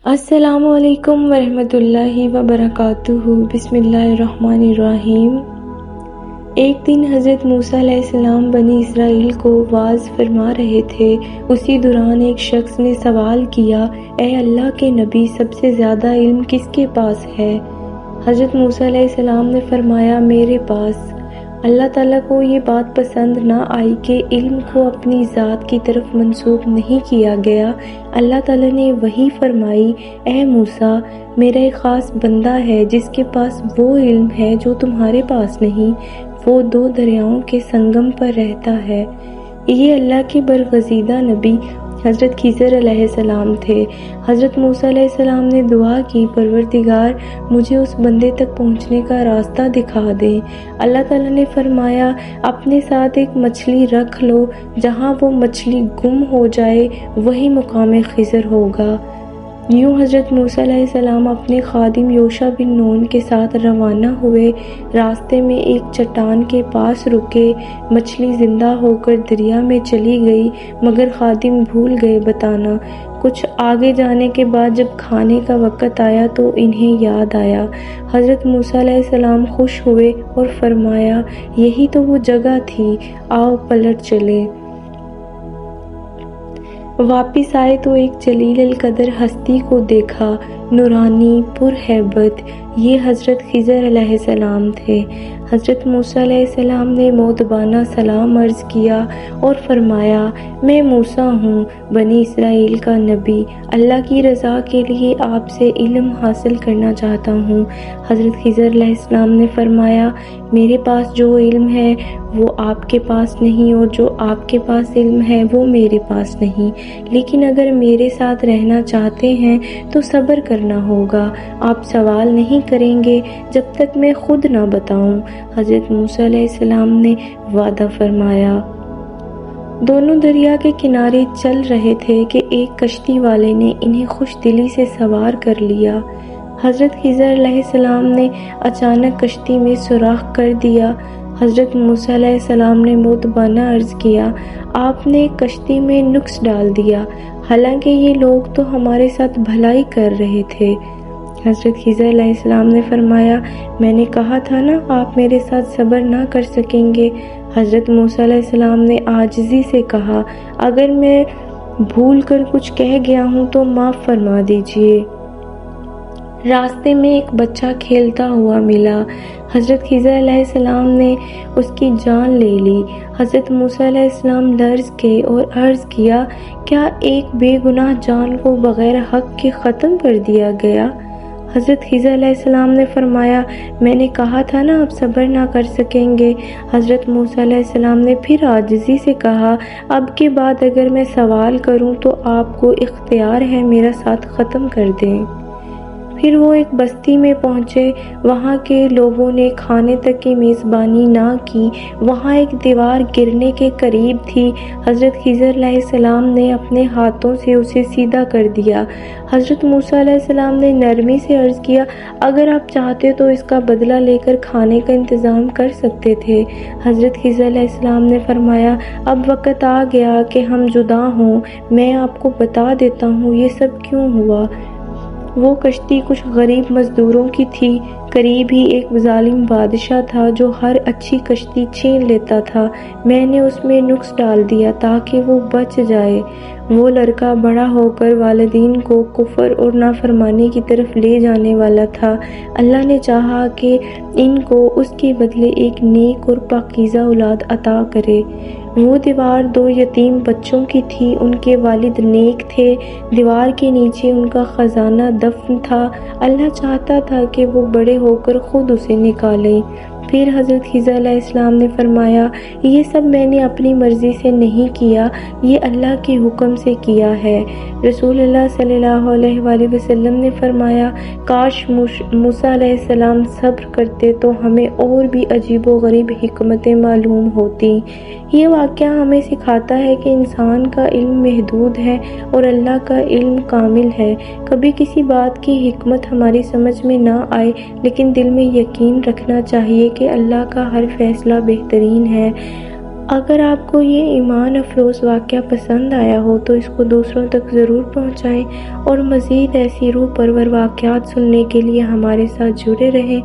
السلام علیکم ورحمۃ اللہ وبرکاتہ۔ بسم اللہ الرحمن الرحیم۔ ایک دن حضرت موسیٰ علیہ السلام بنی اسرائیل کو وعظ فرما رہے تھے۔ اسی دوران ایک شخص نے سوال کیا، اے اللہ کے نبی، سب سے زیادہ علم کس کے پاس ہے؟ حضرت موسیٰ علیہ السلام نے فرمایا، میرے پاس۔ اللہ تعالیٰ کو یہ بات پسند نہ آئی کہ علم کو اپنی ذات کی طرف منسوب نہیں کیا گیا۔ اللہ تعالیٰ نے وحی فرمائی، اے موسیٰ، میرا ایک خاص بندہ ہے جس کے پاس وہ علم ہے جو تمہارے پاس نہیں۔ وہ 2 دریاؤں کے سنگم پر رہتا ہے۔ یہ اللہ کے برگزیدہ نبی حضرت خضر علیہ السلام تھے۔ حضرت موسیٰ علیہ السلام نے دعا کی، پروردگار، مجھے اس بندے تک پہنچنے کا راستہ دکھا دے۔ اللہ تعالیٰ نے فرمایا، اپنے ساتھ ایک مچھلی رکھ لو، جہاں وہ مچھلی گم ہو جائے وہی مقام خضر ہوگا۔ یوں حضرت موسیٰ علیہ السلام اپنے خادم یوشع بن نون کے ساتھ روانہ ہوئے۔ راستے میں ایک چٹان کے پاس رکے۔ مچھلی زندہ ہو کر دریا میں چلی گئی، مگر خادم بھول گئے بتانا۔ کچھ آگے جانے کے بعد جب کھانے کا وقت آیا تو انہیں یاد آیا۔ حضرت موسیٰ علیہ السلام خوش ہوئے اور فرمایا، یہی تو وہ جگہ تھی، آؤ پلٹ چلیں۔ واپس آئے تو ایک جلیل القدر ہستی کو دیکھا، نورانی، پرہیبت۔ یہ حضرت خضر علیہ السلام تھے۔ حضرت موسیٰ علیہ السلام نے مؤدبانہ سلام عرض کیا اور فرمایا، میں موسیٰ ہوں، بنی اسرائیل کا نبی۔ اللہ کی رضا کے لیے آپ سے علم حاصل کرنا چاہتا ہوں۔ حضرت خضر علیہ السلام نے فرمایا، میرے پاس جو علم ہے وہ آپ کے پاس نہیں، اور جو آپ کے پاس علم ہے وہ میرے پاس نہیں، لیکن اگر میرے ساتھ رہنا چاہتے ہیں تو صبر کرنا ہوگا۔ آپ سوال نہیں کریں گے جب تک میں خود نہ بتاؤں۔ حضرت موسیٰ علیہ السلام نے وعدہ فرمایا۔ دونوں دریا کے کنارے چل رہے تھے کہ ایک کشتی والے نے انہیں خوش دلی سے سوار کر لیا۔ حضرت خضر علیہ السلام نے اچانک کشتی میں سوراخ کر دیا۔ حضرت موسیٰ علیہ السلام نے مؤدبانہ عرض کیا، آپ نے کشتی میں نقص ڈال دیا، حالانکہ یہ لوگ تو ہمارے ساتھ بھلائی کر رہے تھے۔ حضرت خضر علیہ السلام نے فرمایا، میں نے کہا تھا نا آپ میرے ساتھ صبر نہ کر سکیں گے۔ حضرت موسیٰ علیہ السلام نے عاجزی سے کہا، اگر میں بھول کر کچھ کہہ گیا ہوں تو معاف فرما دیجیے۔ راستے میں ایک بچہ کھیلتا ہوا ملا۔ حضرت خضر علیہ السلام نے اس کی جان لے لی۔ حضرت موسیٰ علیہ السلام لرز گئے اور عرض کیا، کیا ایک بے گناہ جان کو بغیر حق کے ختم کر دیا گیا؟ حضرت خضر علیہ السلام نے فرمایا، میں نے کہا تھا نا آپ صبر نہ کر سکیں گے۔ حضرت موسیٰ علیہ السلام نے پھر عاجزی سے کہا، اب کے بعد اگر میں سوال کروں تو آپ کو اختیار ہے میرا ساتھ ختم کر دیں۔ پھر وہ ایک بستی میں پہنچے۔ وہاں کے لوگوں نے کھانے تک کی میزبانی نہ کی۔ وہاں ایک دیوار گرنے کے قریب تھی۔ حضرت خضر علیہ السلام نے اپنے ہاتھوں سے اسے سیدھا کر دیا۔ حضرت موسیٰ علیہ السلام نے نرمی سے عرض کیا، اگر آپ چاہتے تو اس کا بدلہ لے کر کھانے کا انتظام کر سکتے تھے۔ حضرت خضر علیہ السلام نے فرمایا، اب وقت آ گیا کہ ہم جدا ہوں، میں آپ کو بتا دیتا ہوں یہ سب کیوں ہوا۔ وہ کشتی کچھ غریب مزدوروں کی تھی۔ قریب ہی ایک ظالم بادشاہ تھا جو ہر اچھی کشتی چھین لیتا تھا۔ میں نے اس میں نقص ڈال دیا تاکہ وہ بچ جائے۔ وہ لڑکا بڑا ہو کر والدین کو کفر اور نافرمانی کی طرف لے جانے والا تھا۔ اللہ نے چاہا کہ ان کو اس کے بدلے ایک نیک اور پاکیزہ اولاد عطا کرے۔ وہ دیوار 2 یتیم بچوں کی تھی، ان کے والد نیک تھے۔ دیوار کے نیچے ان کا خزانہ دفن تھا۔ اللہ چاہتا تھا کہ وہ بڑے ہو کر خود اسے نکالیں۔ پھر حضرت خضر علیہ السلام نے فرمایا، یہ سب میں نے اپنی مرضی سے نہیں کیا، یہ اللہ کے حکم سے کیا ہے۔ رسول اللہ صلی اللہ علیہ وآلہ وسلم نے فرمایا، کاش موسیٰ علیہ السلام صبر کرتے تو ہمیں اور بھی عجیب و غریب حکمتیں معلوم ہوتی۔ یہ واقعہ ہمیں سکھاتا ہے کہ انسان کا علم محدود ہے اور اللہ کا علم کامل ہے۔ کبھی کسی بات کی حکمت ہماری سمجھ میں نہ آئے، لیکن دل میں یقین رکھنا چاہیے کہ اللہ کا ہر فیصلہ بہترین ہے۔ اگر آپ کو یہ ایمان افروز واقعہ پسند آیا ہو تو اس کو دوسروں تک ضرور پہنچائیں، اور مزید ایسی روح پرور واقعات سننے کے لیے ہمارے ساتھ جڑے رہیں۔